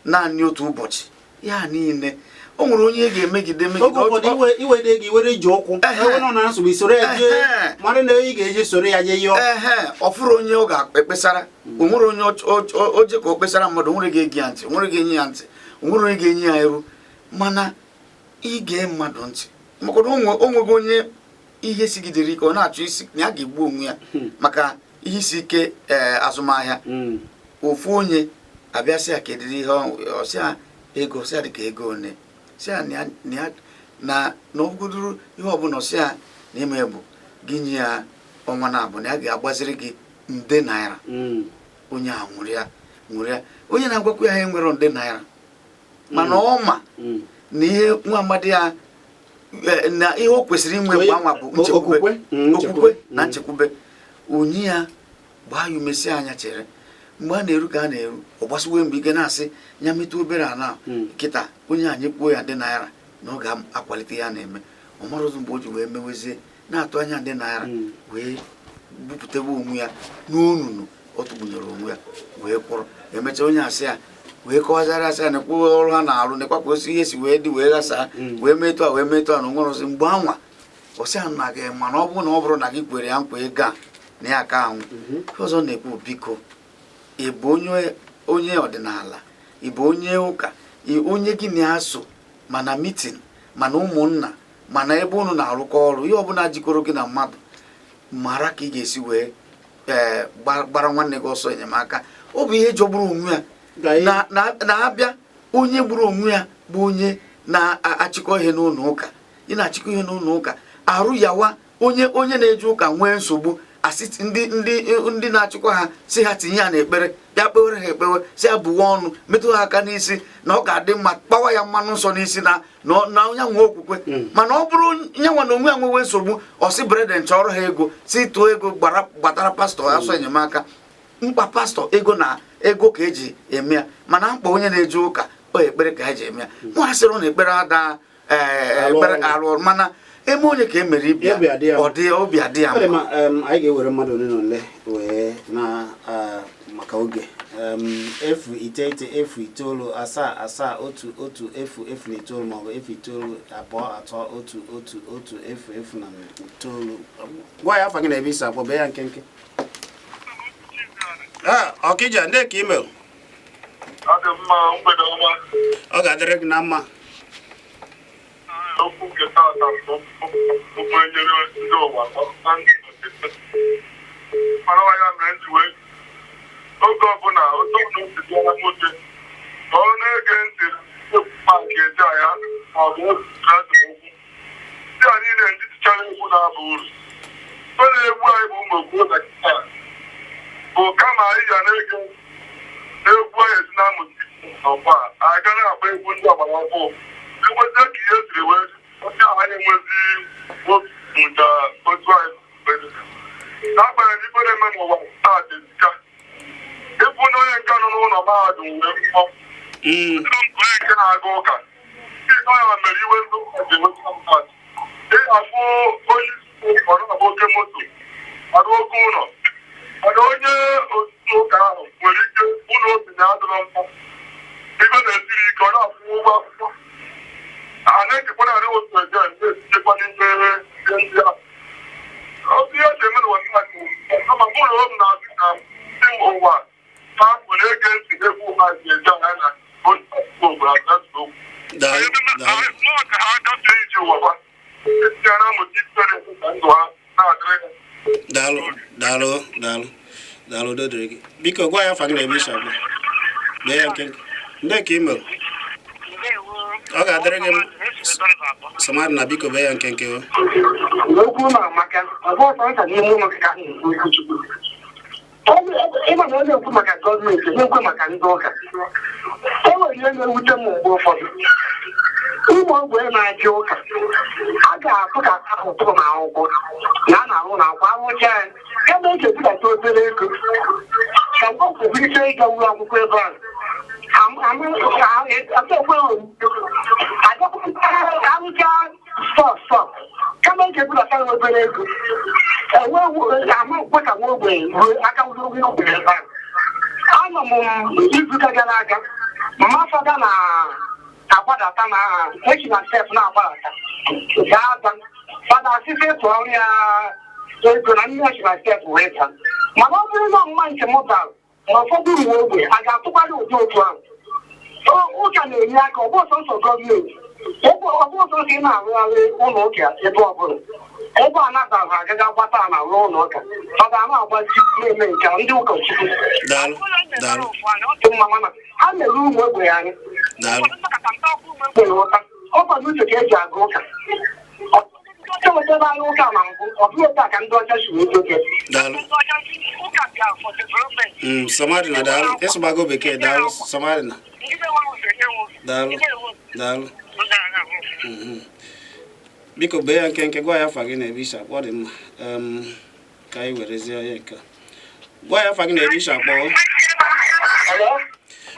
naanị otu ụbọchị. Ya niile o nwere onye ga-emegide iwede gị were ji ụkwụ, nọ na nsogbu isoro ya jee mara na ị ga-eji soro ya jee yọọ. Ọfụrụ onye ọ ga-ekpesara, o nwere onye oje ka o kpesara mmadụ, o nwere ga-ege ya ntị, o nwere ga-enye ya ntị, o nwere onye ga-enye ya iru. Mana ige mmadụ ntị, maka na o nwego onye ihe sigidere ike, ọ na-achọ isi na ya ga-egbu onwe ya maka ihe isi ike azụmahịa. Ofu onye abịasị ya kedịrị ihe ọsịa ego, sịa dịka ego one, sịa na ọbụgodoro ihe ọbụla, ọsịa na ime bụ gị nye ya ọnwa na-abụ na ya ga-agbaziri gị nde naira. Onye ahụ nwụrụ ya, onye na-agwakwa ya nwere nde naira, mana ọ ma na ihe nwa amadi ya na ihe o kwesịrị inwe mgbe anwa bụ okwukwe na nchekwube. Onye ya gbaa ya umesi anya chere, mgbe a na-eru ka a na-eru, ọ gbasiwe mgbe ike na-asị ya metụ obere ana nkịta, onye a nyekpuo ya nde naira na ọ ga-akwalite ya na-eme. Ọ mara ụzọ mgbe o ji wee mewezie na-atụ anya nde naira, wee bupụtebe onwe ya n'onunu ọ tụgbunyere onwe ya wee kwụrụ. Emechaa onye asị ya wee kọwazara asị ya na ekwu ọrụ ha na-arụ, nekwa ka osi ihe si wee dị wee ghasaa, wee metụ a na onwere ozi mgbe anwa ọsị ya na gị. Mana ọ bụrụ na gị kwere ya nkwa ego a na ya aka ahụ. Ọzọ na-ekwu, biko ị bụ onye ọdịnala, ịbụ onye ụka onye gị na-aso mana mitin mana ụmụnna mana ebe unu na-arụkọ ọrụ ihe ọbụla jikọrọ gị na mmadụ mara ka ị ga-esi wee gbara nwanne gị ọsọ enyemaka. Ọ bụ ihe jọgburu onwe ya na-abịa onye gburu onwe ya bụ onye na-achịkọ ihe n'ụlọ ụka. Ị na-achịkọ ihe n'ụlọ ụka arụ yawa onye na-eje ụka nwee nsogbu asị ndị na-achịkwa ha si ha tinye ya n'ekpere ya kpewere ha ekpewe si ya bụwa ọnụ metụ ha aka n'isi na ọ ga-adị mma kpawa ya mmanụ nsọ n'isi na onye nwe okwukwe. Mana ọ bụrụ nye nwa na onwe ya nwewe nsogbu ọsị breden chọrọ ha ego si tụọ ego gbatara pastọ asọ enyemaka. Mkpa pastọ ego na ego ka eji eme ya, mana mkpa onye na-eje ụka ekpere ka ha ji eme ya. Nwa sịrị na ekpere ada ekpere alụ mana eme onye ka emere ibia ọ dị obi adị ya mma. Anyị ga-ewere mmadụ ole na ole wee na maka oge 089077190 maọbụ 092111110. Gwa ya afa gị na ebe isi akpọ bee ya nkenke. Ọkịja ndị ka email ọ ga-adịrị gị na mma. Okwu nke taata nyere ndị ụwa mana ya mere nji wee oge ọbụla otu ọbụla nwoke ka ọ na-ege ntị maka eji aya maọbụ okwu ndị a niile ndị tichara egwu na-aba uru o na-egwu anyị bụ ụmụ okwu na kịta bụ kama anyị ga na-ege egwu anyị esi na amụta ọgba anyị ga na-agba egwu ndị ọgbara ọhụụ enweta ka ihe siri wee onye ahụ anyị enwezi mụta otu anyị n'agbanyeghị ibe na-eme n'ụwa taa dị nka ịbụ na onye nke nọ n'ụlọ mahadum wee mmụọ onye nke na-aga ụka ndị ọya mere iwe ndị ụka ji enweta mmadụ ịhafụ onye isi ọ na-agba oke moto ada oke ụlọ mana onye otu ụka ahụ nwere ike ụlọ obi na-adịrọ mma ibe na-esiri ike ọ na-akwụ ụgwọ akwụkwọ a na-ekekwana arị otu eje na-esichekwa n'ime ndị ahụ. Otu ihe ji eme n'ụwa kama mụrụ obi na-asị na ndị ụwa ha bụ na-ege ntị egwu ha ji eje anya na onye obodo asatọ okwu ka ha gafee iji ụwa ha esi ya na-amụta ife na-eme ka ndụ ha na-adịrị ha. Daalụ dodere gị. Biko gwa ya afa gị na ebe isi abụọ bee ya nkenke ndị ka email ọ ga-adịrị gị Samari na biko bee ya nkenke. Okwu na maka ọgbọọsọ nta n'ime ụlọ ka ịma na onye ekwu maka gọọmenti na-ekwe maka ndị ụka. E nwere ihe na-ewute m mgbe ụfọdụ ụmụ ogbenye na-achị ụka a ga-atụ ka ahụ tụrụ na akwụkwọ na a na-arụ na akwa arụcha ya ebe e ga-ebudata obere ego ka mgbe kwesịrị ike ịga ụlọ akwụkwọ ebe ahụ arụcha stọọ kama ike budata obere ego amaokwe ka nwa ogbenye ruo aka ụlọ ogbenye ebe ahụ. Anọ m izuụka gara aga mama fada na-agbadata na echi na stef na-agbadata ga-aza fada asịsị ịtụ ọrụ ya ego na ndị echi na stef wee taa. Mana ọ bụrụ na ọmụma nke m bara na ụfọdụ ụmụ ogbenye a ga-atụkwara ụdị otu ahụ. Ụka na-enye aka ọ bụ sọsọ gọọmenti ọ bụ sọsọ ị na-arụgharị ụlọ ụka ebe ọbụla ebe a nabara agaga gbata na arụ ụlọ ụka ọ ga-ama agbazi na-eme nke ndị ụkọchukwu ha mere ụmụ ogbenye anyị ọkwado uche ka eji aga ụka ewetara anyị ụka na mbụ ọ bụghị otu a ka ndị ọcha si wee doke. Samarina daalụ ịsụgbago bekee daalụ Samarina daalụ. Biko bee ya nkenke gwa ya afa gị na ebe isi akpọ dị mma ka anyị werezie ya nke gwa ya afa gị na ebe isi akpọ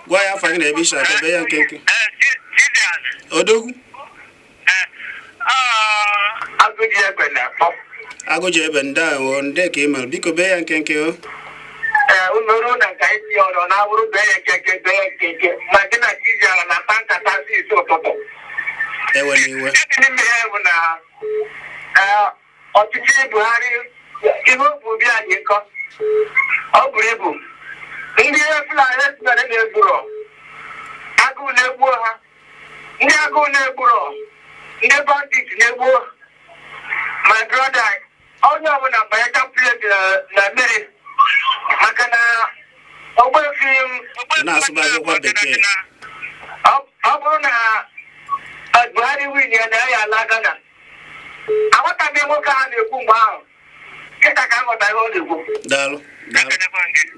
gwa ya afa gị na ebe isi akpọ bee ya nkenke odogwu agụji ebe ndị ahụ ndị ka email biko bee ya nkenke o ụlọọrụ na nka isi ọrụ na-abụrụ bee ya nkenke ma gị na Chizzy ala na ata nkata si isi ụtụtụ ewela iwe n'ime ya bụ na ọchịchị Buhari ihe obu obi anyị nkọ ọ bụrụ ibu ndị Fulani na-egburo na-egbu ha ndị agụụ na-egburo ndị bandit na-egbu my brother onye ọbụla banyeta plate na mmiri maka na ogbefi na-asụba akwụkwọ bekee ọ bụrụ na Buhari win ya na ya ala Ghana aghọtaghị nwoke ha na-ekwu mgbe ahụ kịta ka aghọta ihe ọ na-ekwu.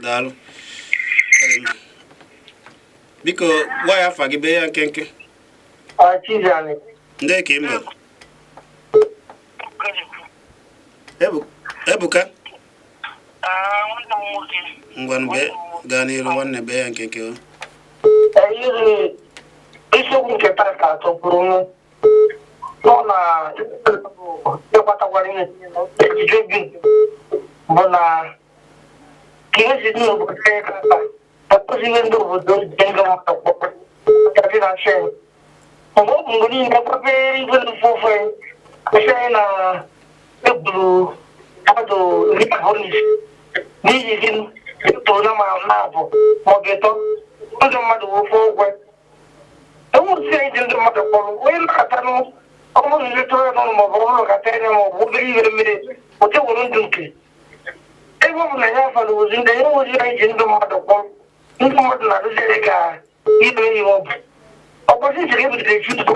Daalụ biko gwa ya afa gị bee ya nkenke. Chizzy ndị ka ime Ebuka ngwanụ gaa n'iru nwanne bee ya nkenke o. Yiri isiokwu nke taa ka atọpụrụ m nọ na ịkwatakwara ejije gị bụ na ka esi dị n'obodo anyị kata akụzighị ndị obodo ji ndị mmadụ kpọkpọ gaji na chen mgbe ọ bụ mgbe niile kwabe igwe n'ofe ofe kwụsị anyị na egburu mmadụ iri abụọ na ise n'ihi gị ịpụrụ na ma na-abụ maọbụ ịtọ ndị mmadụ ofe ogwe enwere anyị ji ndị mmadụ kpọrọ onye na-atanụ ọmụ na ileta ọrụ n'ụlọ maọbụ ọrụ kata anya maọbụ obere ihe mmiri ụdị were ndụ nke ebe ọ bụ na ya afala ozi ndị enye ozi anyị ji ndị mmadụ kpọrọ ndị mmadụ na-arụziri ka ime ihe ọ bụ ọgbọzi jiri ebitere echi ugbo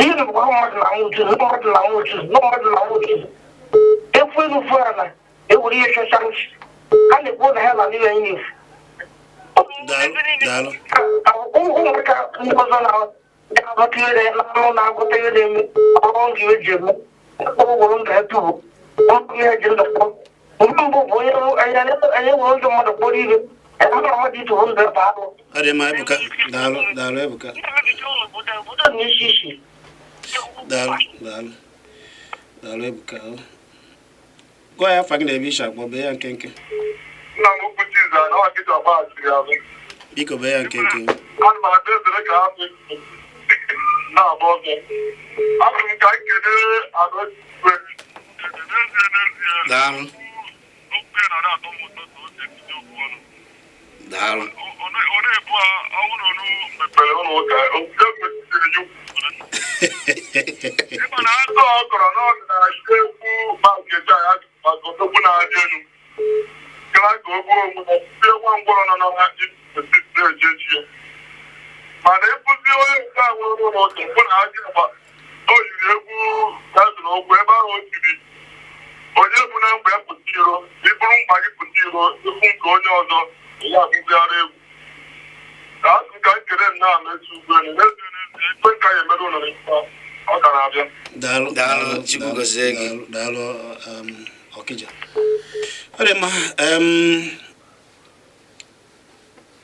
ihe bụkwa mmadụ na nwụtu mmadụ na nwụtu mmadụ na nwụtu ekwu elu fu ala ewere ihe chọcha nchi a na-ekwu na ha na n'ime anyị efu ụmụaka ndị ọzọ na-agụta ihe na-anụ na-agụta ihe na-eme ọrụ nga iwe ji eme ụgbọrọ ndụ ya tubu ihe ji ndụkpọ mgbe mbụ bụ onye nwere ndị mmadụ kpọrọ ihe mmadụ itubu ndụ ebe ahụ Ebuka daalụ Ebuka n'isi isi daalụ Ebuka gwa ya afa gị na-ebe isi akpọ bee ya nkenke. Nna m ukwu Chizzy na ọkịta ọgbaghachiri azụ. Biko bee ya nkenke. Ana m adị ezere ka ha na-agba ọsọ. Abụ m ka m kelee Adaochukwu. Daalụ. Daalụ. Ọ na-ebu ọhụrụ onu mepere ụlọ ụka obodo kwesịrị ya ịma na atọ ọ kọrọ n'ọdụ na ide ekwu bankeji ya maka odogwu na-adị elu gara ka o gbuo onwe ya nwa ngwọrọ nọ na etiti ejeji ya mana ịbụzi onye nke a nwere ụlọ ụka mgbe na aja agba o yiri egwu gazi na okwu ebe ahụ o tiri onye bụ na mgbe pụta iro ịbụrụ mkpa gị pụta iro ikwu nke onye ọzọ ya abụziara egwu ka asị ka m kere m na-amechi ugbuelu ekwe ka ya emere ụlọ ọ ka na-abịa. Daalụ Chukwu gọzie gị. Daalụ Ọkịja ọ dị mma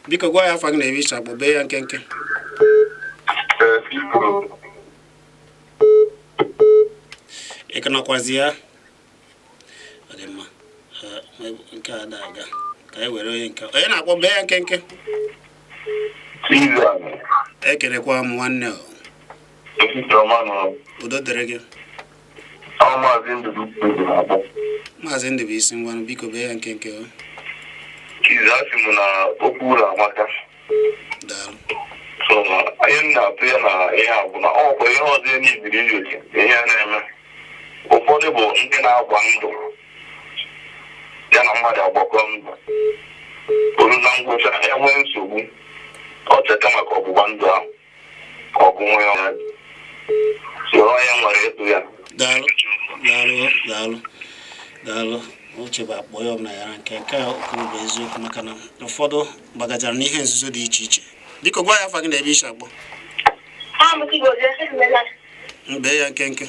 biko gwa ya afa gị na-ebe iche akpọ bee ya nkenke. Ị ka nakwazi ya ọ dị mma nke a da-aga ka anyị were onye na-akpọ bee ya nkenke. Ekelekwa m nwanne udo dịrị gị. Maazị Ndụbụisi ngwanụ biko bee ya nkenke o. Chizzy asị m na okwu ụlọ amaka. Daalụ. So anyị na-atụ ya na ihe a bụ na ọkwa ihe ọzọ ya n'ibiri iyochi ihe a na-eme ụfọdụ bụ ndị na-agba ndụ ya na mmadụ agbakọ ndụ olu na ngwụcha enwee nsogbu ọ cheta maka ọgbụgba ndụ ahụ ka ọ bụ nwe ya soro ya nwere eto ya. Daalụ uche bụ akpọ ya ọbụla ya nke a kwuru bụ eziokwu maka na ụfọdụ gbagajara n'ihe nzuzo dị iche iche. Biko gwa ya afa gị na-ebe isi akpọ. Bee ya nkenke.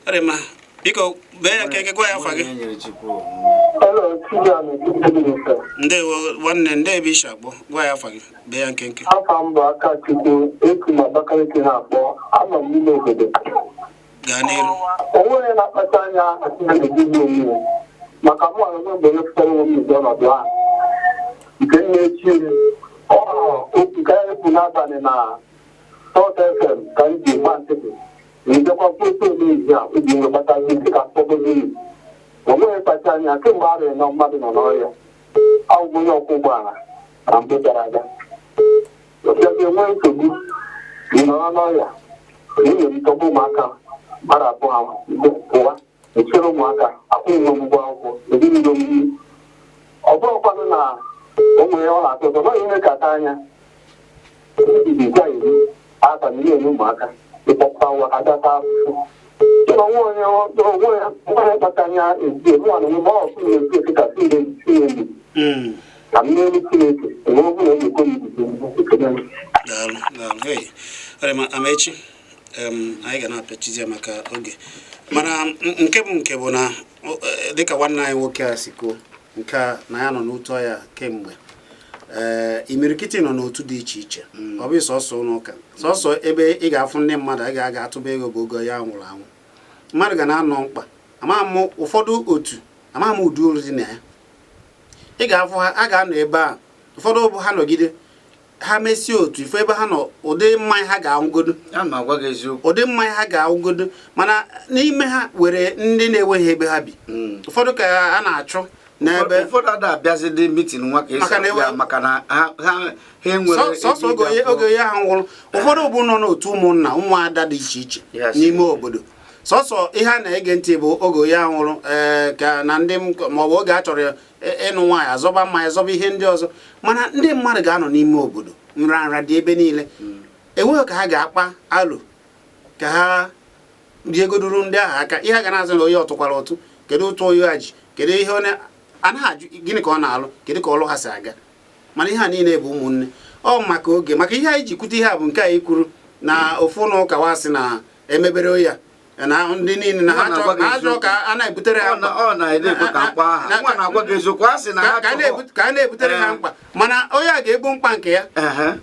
Ọ dị mma biko bee ya nkenke gwa ya afa gị. Ndewo nwanne ndị ebe isi akpọ gwa ya afa gị bee ya nkenke. Afa m bụ aka Chukwu eku na Abakaliki na-akpọ anọ m n'ime obodo. Gaa n'iru. O nwere na-akpacha anya na-ejizi onwe maka mụ anọ mgbe mepụtara onwe m n'ụdị ọnọdụ ahụ nke na-echi okwu ka ekwu n'abalị na Sọt kwa foto n'ezi a obi nwekọta ihe dịka mkpọgo n'iyi o nweghị kpacha anya kemgbe a rịọ na mmadụ nọ n'ọrịa ahụbụ onye ọkwọ ụgbọala na mgbe gara aga ọbịazi enwe nsogbu nọrọ n'ọrịa n'ihi ntọgbu ụmụaka mmadụ abụọ ha pụwa echere ụmụaka akwụghị n'ọgbụgbọ akwụkwọ ezinụlọ mmiri ọ bụrụkwanụ na o nwere ọ na-atọ ụtọ nọghị ime kata anya gwa iri abalị na-enye ụmụaka ịkpọkpa ụwa adata afụfụ chọrọ onwe ya kpata anya ezi nwa na omume ọkụ na-esi esi ka sinye ka mmeri Chineke enwe ọ bụla emekọ n'igbo Amechi anyị ga na-apịa Chizzy maka oge mana nke bụ na dịka nwanne anyị nwoke a si kwuo nke a na ya nọ n'otu ọya kemgbe imirikiti nọ n'otu dị iche iche ọ bụ sọsọ n'ụka sọsọ ebe ị ga-afụ ndị mmadụ a ga-aga atụba ego bụ ogo ya nwụrụ anwụ mmadụ ga na-anọ mkpa ama ụfọdụ otu ama ụdị olu dị na ya ị ga-afụ ha a ga-anọ ebe a ụfọdụ bụ ha nọgide ha mesie otu ifo ebe ha nọ ụdị mmanya ha ga-anwụgodo ụdị mmanya ha ga-anwụgodo mana n'ime ha were ndị na-enweghị ebe ha bi ụfọdụ ka a na-achụ n'ebe ụfọdụ ada abịazi dị mitin nwa ka esi maka na ha enwere sọsọ oge ya ha nwụrụ ụfọdụ bụ nọ n'otu ụmụnna ụmụada dị iche iche n'ime obodo sọsọ ihe a na-ege ntị bụ oge ya nwụrụ ka na ndị maọbụ oge a chọrọ ịnụ nwaanyị azọba mmanya azọba ihe ndị ọzọ mana ndị mmadụ ga-anọ n'ime obodo nra dị ebe niile enweghị ka ha ga-akpa alụ ka ha riegoduru ndị ahụ aka ihe a ga na-azụ na onye ọtụkwara ụtụ kedu ụtụ oyi ha ji kedu ihe onye anaghị ajụ gịnị ka ọ na-alụ kedu ka ọlụ ha si aga mana ihe a niile bụ ụmụnne ọ maka oge maka ihe anyị ji kwute ihe a bụ nke anyị kwuru na ofu ụlọ ụka wasị na emebere ya na ndị niile na ha chọọ ka a na-ebutere ha ka a na-ebutere ha mkpa mana onye a ga-ebu mkpa nke ya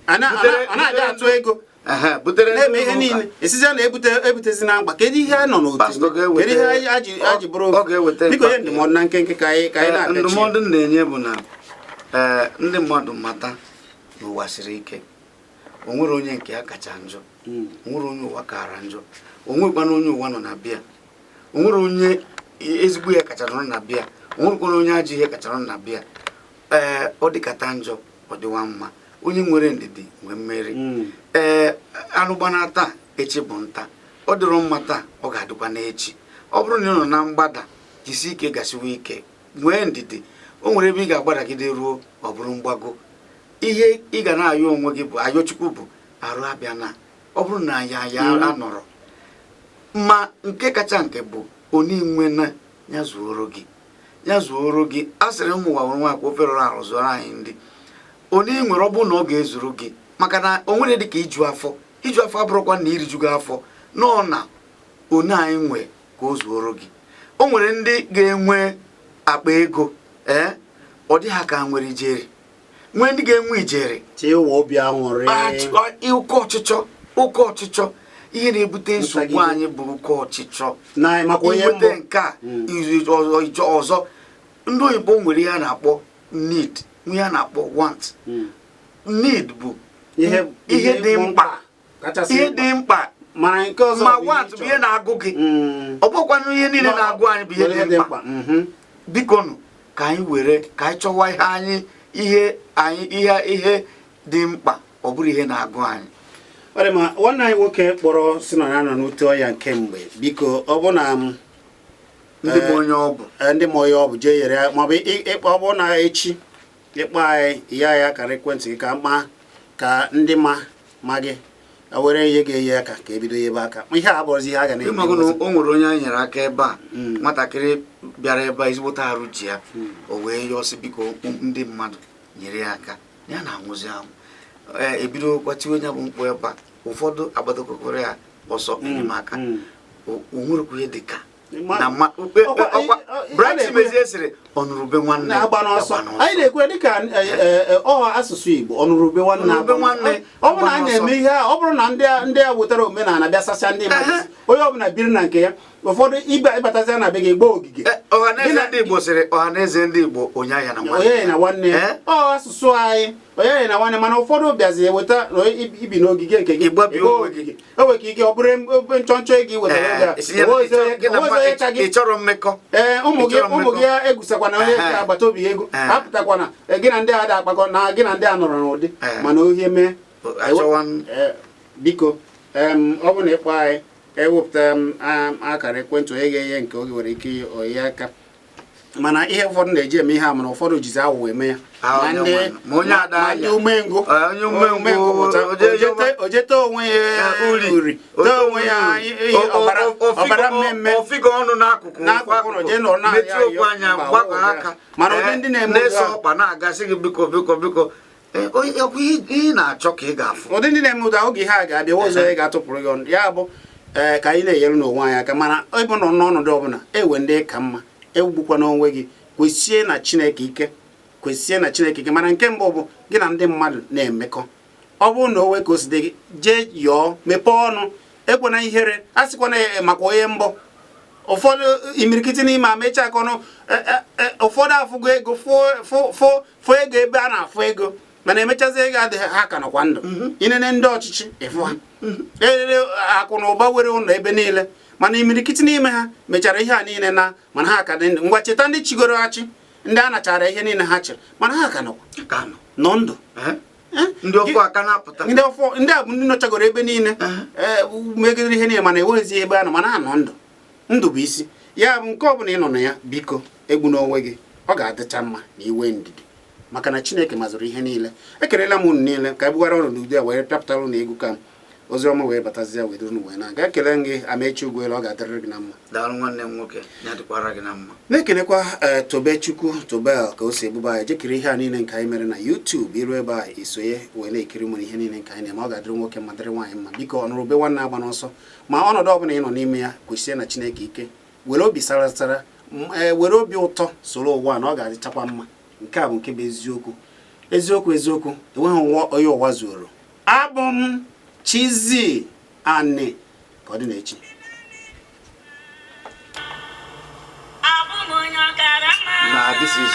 a na-abịa atụ ego na-eme ihe niile esizi na-ebutezi na mkpa kedu ihe a nọ n'otu kedu ihe a ji bụrụ biko ihe ndụmọdụ na nkenke ka anyị na-apịachi ndụmọdụ na-enye bụ na ndị mmadụ mata n'ụwa siri ike o nwere onye nke ya kacha njọ o nwere onye ụwa kara njọ o nwekwana onye ụwa nọ na bịa o nwere onye ezigbo ya kacha nọ na bịa o nwekwana onye ajọ ihe kacha nọ na bịa ọ dịkata njọ ọ dịwa mma onye nwere ndidi nwee mmeri anụ gbana taa echi bụ nta ọ dịrọ mma taa ọ ga-adịkwa n'echi ọ bụrụ na ị nọ na mgbada jisi ike gasiwa ike nwee ndidi o nwere ebe ị ga-agbadagide ruo ọ bụrụ mgbago ihe ị ga na-ayọ onwe gị bụ ayọ Chukwu bụ arụ abịa na ọ bụrụ na ya anọrọ ma nke kacha nke bụ onye na ya zuoro gị a sịrị ụmụ ụwa nwere nwa ka ofe rọrọ arụ zụọrọ anyị ndị onye nwere ọ bụrụ na ọ ga-ezuru gị maka na o nwere dị ka iju afọ abụrụkwa na irijugo afọ nọ na onye anyị nwe ka o zuoro gị o nwere ndị ga-enwe akpa ego ọ dị ha ka nwere ijeri nwee ndị ga-enwe ijeri oke ọchịchọ ihe na-ebute nsogbu anyị bụ oke ọchịchọ inweta nke a ọzọ ndị oyibo nwere ihe a na-akpọ need ihe a na-akpọ want need bụ ihe dị mkpa ma want bụ ihe na-agụ gị ọ bụkwanụ ihe niile na-agụ anyị bụ ihe dị mkpa biko nụ ka anyị were ka anyị chọwa ihe dị mkpa ọ bụrụ ihe na-agụ anyị ma nwanne anyị nwoke kpọrọ si na ya nọ n'otu ọya nke mgbe biko ọ bụ na ndị ma onye ọ bụ jee yere ya maọbụ ịkpọ ọ bụ na echi ịkpọ anyị ya kara ekwentị gị ka mma ka ndị ma gị were ihe ga-enye aka ka ebido ebe aka ihe a bụrụzi ihe a ga na-eme o nwere onye anyị nyere aka ebe a nwatakịrị bịara ebe a ezigbote arụ ji ya o wee yọsị biko ndị mmadụ nyere ya aka ya na-anwụzi anwụ ebido kwatiwe onye bụ mkpọ ebe a ụfọdụ agbadokokoro ya ọsọ enyemaka o nwerekwa ihe dịka na Bright Mezie sịrị ọnụrụbe nwanne na-agba n'ọsọ anyị na-ekwe dịka ọha asụsụ Igbo ọnụrụbe nwanne ọ bụrụ na a na-eme ihe a ọ bụrụ na ndị a wetara omenala bịa sasịa ndị mmadụ onye ọbụla biri na nke ya ụfọdụ ịbatazia na be gị gbaa ogige ọhaneze ndị Igbo sịrị ọhaneze ndị Igbo onye ahịa na nwanne ya ọ asụsụ anyị onye na nwanne mana ụfọdụ bịazi eweta ibi n'ogige nke gị ogige o nwere ike ọ bụrụ nchọnchọ ego iwetara ị chọrọ mmekọ ụmụ gị egwusakwana onye agbata obi ego apụtakwana gị na ndị a da akpakọ na gị na ndị a nọrọ n'ụdị mana ohie mee biko ọ bụ na ịkpọ anyị ewepụta akara ekwentị onye ga-enye nke oge nwere ike onye aka mana ihe ụfọdụ na-eji eme ihe a mana ụfọdụ jizi awụwa eme ya ndị umengo ojete onwe ya uri tee onwe ya ọbara mmemme n'akụkụ ụlọ jee nọ na mana ụdị ndị na-eme ihe na-achọ ka ị ga-afụ ụdị ndị na-eme ụda oge ha ga-abịa ụzọ ya ga-atụpụrụ gị ọnụ ya bụ ka anyị na-enyere n'onwe anyị aka mana ịbụ nọ n'ọnọdụ ọbụla ewe ndị ka mma egbukwa n'onwe gị kwesie na Chineke ike mana nke mbụ bụ gị na ndị mmadụ na-emekọ ọ bụrụ na owe ka o si dị gị jee yọọ mepee ọnụ ekwana ihere a sịkwana maka onye mbọ ụfọdụ imirikiti n'ime amechi aka ọnụ ụfọdụ afụgo ego fụ ego ebe a na-afụ ego mana emechazi ego adịghị ha ka nọkwa ndụ inene ndị ọchịchị ịfụ ha erere akụ na ụba were ụlọ ebe niile mana imirikiti n'ime ha mechara ihe a niile na mana ha ka dị ndụ ngwa cheta ndị chigoro achị ndị a nachara ihe niile ha chịrị mana ha ka nọ ndụ ndị ọfọ aka na-apụta ndị a bụ ndị nọchagoro ebe niile megidere ihe niile mana enweghịzi ebe a nọ mana ha nọ ndụ bụ isi ya bụ nke ọbụla ị nọ na ya biko egbu n'onwe gị ọ ga-adịcha mma na iwe ndidi maka na Chineke mazụrụ ihe niile ekelela m unu niile ka ebugara ọnọdụ udo a wee pịapụtara unu egwu ka ozi ọma wee batazi ya wee duru wee na ga ekele gị Amechi Ugwuelu ọ ga-adịrịrị gị na mma daalụ nwanne m nwoke ya dịkwara gị na mma na-ekelekwa Tobechukwu Tobel ka o si ebube anyị jekiri ihe a niile nke anyị mere na YouTube iru ebe a isonye wee na-ekiri mụrụ ihe niile nke anyị na-eme ọ ga-adịrị nwoke ma dịrị nwaanyị mma biko ọnụrụbe nwanne agba n'ọsọ ma ọnọdụ ọbụla ị nọ n'ime ya kwesie na Chineke ike were obi sarasara were obi ụtọ soro ụwa na ọ ga-adịchakwa mma nke a bụ nke bụ eziokwu enweghị onye ụwa zuoro abụ m Chizzy Ani ka ọ dị n'echi this is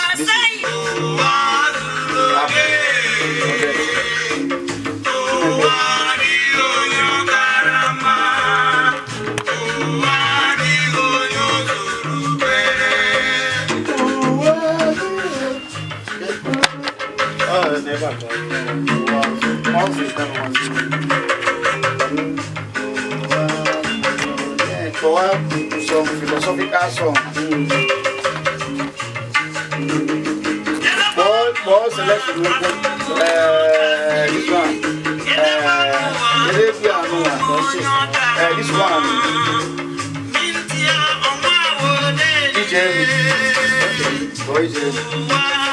some philosophical song. Select this one. This one. DJ. Okay.